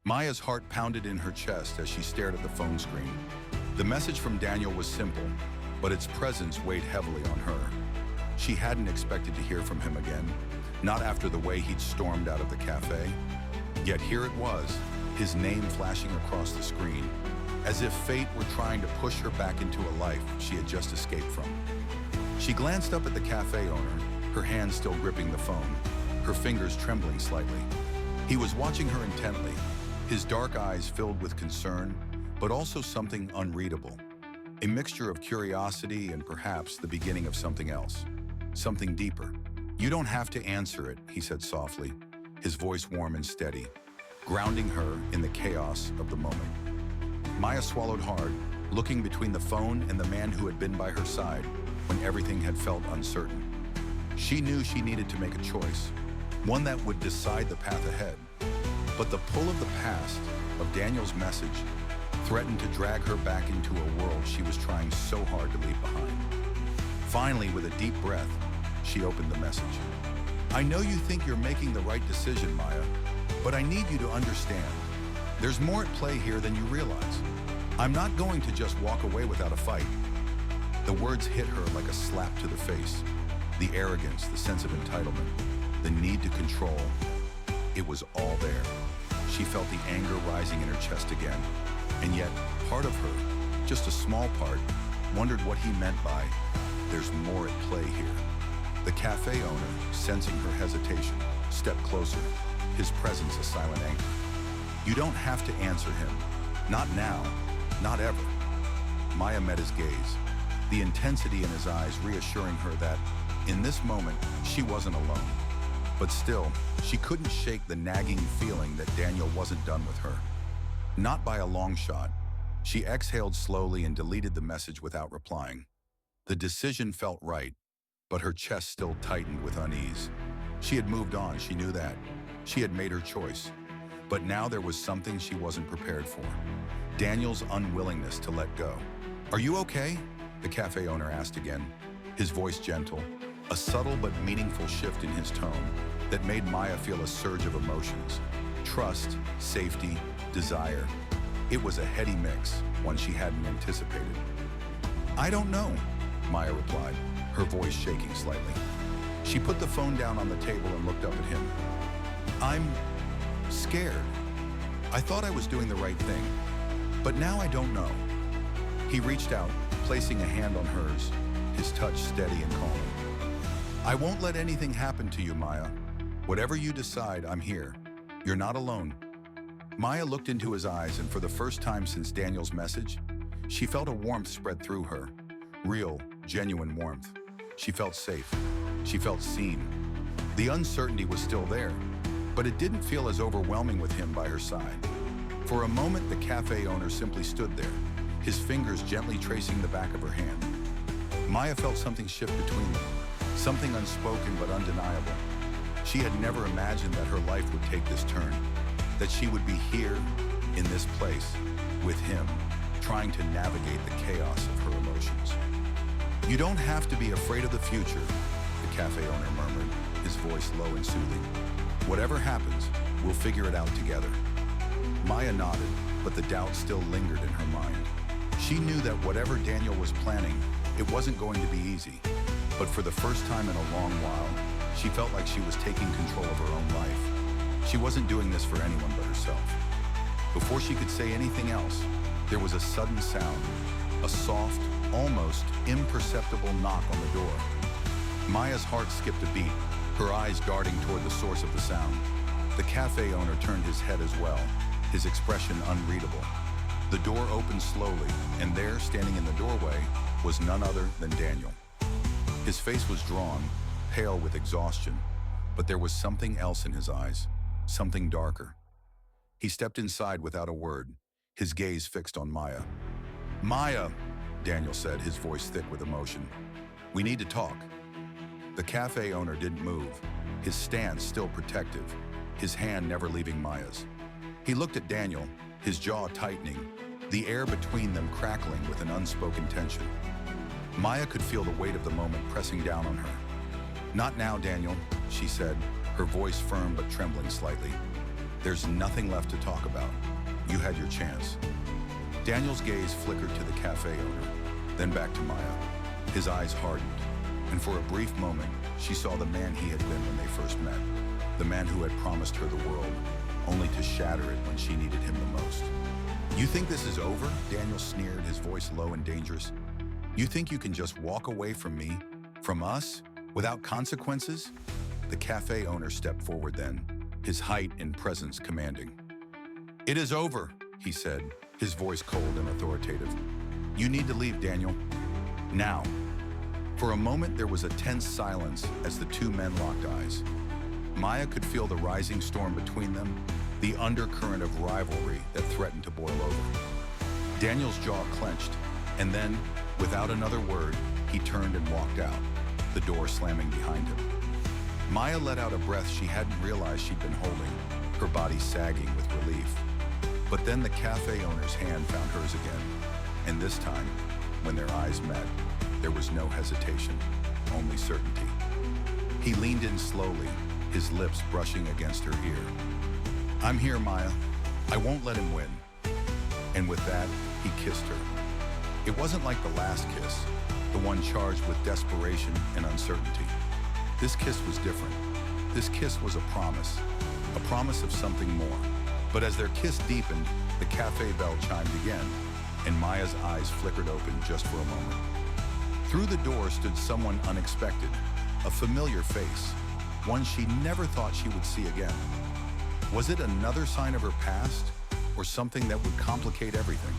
Maya's heart pounded in her chest as she stared at the phone screen. The message from Daniel was simple, but its presence weighed heavily on her. She hadn't expected to hear from him again, not after the way he'd stormed out of the cafe. Yet here it was, his name flashing across the screen, as if fate were trying to push her back into a life she had just escaped from. She glanced up at the cafe owner, her hands still gripping the phone, her fingers trembling slightly. He was watching her intently, his dark eyes filled with concern, but also something unreadable. A mixture of curiosity and perhaps the beginning of something else, something deeper. "You don't have to answer it," he said softly, his voice warm and steady, grounding her in the chaos of the moment. Maya swallowed hard, looking between the phone and the man who had been by her side when everything had felt uncertain. She knew she needed to make a choice, one that would decide the path ahead. But the pull of the past, of Daniel's message, threatened to drag her back into a world she was trying so hard to leave behind. Finally, with a deep breath, she opened the message. "I know you think you're making the right decision, Maya, but I need you to understand. There's more at play here than you realize. I'm not going to just walk away without a fight." The words hit her like a slap to the face. The arrogance, the sense of entitlement, the need to control. It was all there. She felt the anger rising in her chest again. And yet, part of her, just a small part, wondered what he meant by, "There's more at play here." The cafe owner, sensing her hesitation, stepped closer, his presence a silent anchor. "You don't have to answer him. Not now. Not ever." Maya met his gaze, the intensity in his eyes reassuring her that, in this moment, she wasn't alone. But still, she couldn't shake the nagging feeling that Daniel wasn't done with her. Not by a long shot. She exhaled slowly and deleted the message without replying. The decision felt right, but her chest still tightened with unease. She had moved on, she knew that. She had made her choice. But now there was something she wasn't prepared for. Daniel's unwillingness to let go. "Are you okay?" the cafe owner asked again, his voice gentle, a subtle but meaningful shift in his tone that made Maya feel a surge of emotions. Trust, safety, desire. It was a heady mix, one she hadn't anticipated. "I don't know," Maya replied, her voice shaking slightly. She put the phone down on the table and looked up at him. "I'm scared. I thought I was doing the right thing, but now I don't know." He reached out, placing a hand on hers, his touch steady and calming. "I won't let anything happen to you, Maya. Whatever you decide, I'm here. You're not alone." Maya looked into his eyes, and for the first time since Daniel's message, she felt a warmth spread through her. Real, genuine warmth. She felt safe. She felt seen. The uncertainty was still there, but it didn't feel as overwhelming with him by her side. For a moment, the cafe owner simply stood there, his fingers gently tracing the back of her hand. Maya felt something shift between them, something unspoken but undeniable. She had never imagined that her life would take this turn, that she would be here, in this place, with him, trying to navigate the chaos of her emotions. "You don't have to be afraid of the future," the cafe owner murmured, his voice low and soothing. "Whatever happens, we'll figure it out together." Maya nodded, but the doubt still lingered in her mind. She knew that whatever Daniel was planning, it wasn't going to be easy. But for the first time in a long while, she felt like she was taking control of her own life. She wasn't doing this for anyone but herself. Before she could say anything else, there was a sudden sound, a soft, almost imperceptible knock on the door. Maya's heart skipped a beat, her eyes darting toward the source of the sound. The cafe owner turned his head as well, his expression unreadable. The door opened slowly, and there, standing in the doorway, was none other than Daniel. His face was drawn, pale with exhaustion, but there was something else in his eyes, something darker. He stepped inside without a word, his gaze fixed on Maya. "Maya," Daniel said, his voice thick with emotion. "We need to talk." The cafe owner didn't move, his stance still protective, his hand never leaving Maya's. He looked at Daniel, his jaw tightening, the air between them crackling with an unspoken tension. Maya could feel the weight of the moment pressing down on her. "Not now, Daniel," she said, her voice firm but trembling slightly. There's nothing left to talk about. You had your chance. Daniel's gaze flickered to the cafe owner, then back to Maya. His eyes hardened, and for a brief moment, she saw the man he had been when they first met. The man who had promised her the world, only to shatter it when she needed him the most. You think this is over? Daniel sneered, his voice low and dangerous. You think you can just walk away from me, from us, without consequences? The cafe owner stepped forward then, his height and presence commanding. It is over, he said, his voice cold and authoritative. You need to leave, Daniel. Now. For a moment, there was a tense silence as the two men locked eyes. Maya could feel the rising storm between them, the undercurrent of rivalry that threatened to boil over. Daniel's jaw clenched, and then, without another word, he turned and walked out, the door slamming behind him. Maya let out a breath she hadn't realized she'd been holding, her body sagging with relief. But then the cafe owner's hand found hers again, and this time, when their eyes met, there was no hesitation, only certainty. He leaned in slowly, his lips brushing against her ear. I'm here, Maya. I won't let him win. And with that, he kissed her. It wasn't like the last kiss, the one charged with desperation and uncertainty. This kiss was different. This kiss was a promise of something more. But as their kiss deepened, the cafe bell chimed again, and Maya's eyes flickered open just for a moment. Through the door stood someone unexpected, a familiar face, one she never thought she would see again. Was it another sign of her past, or something that would complicate everything?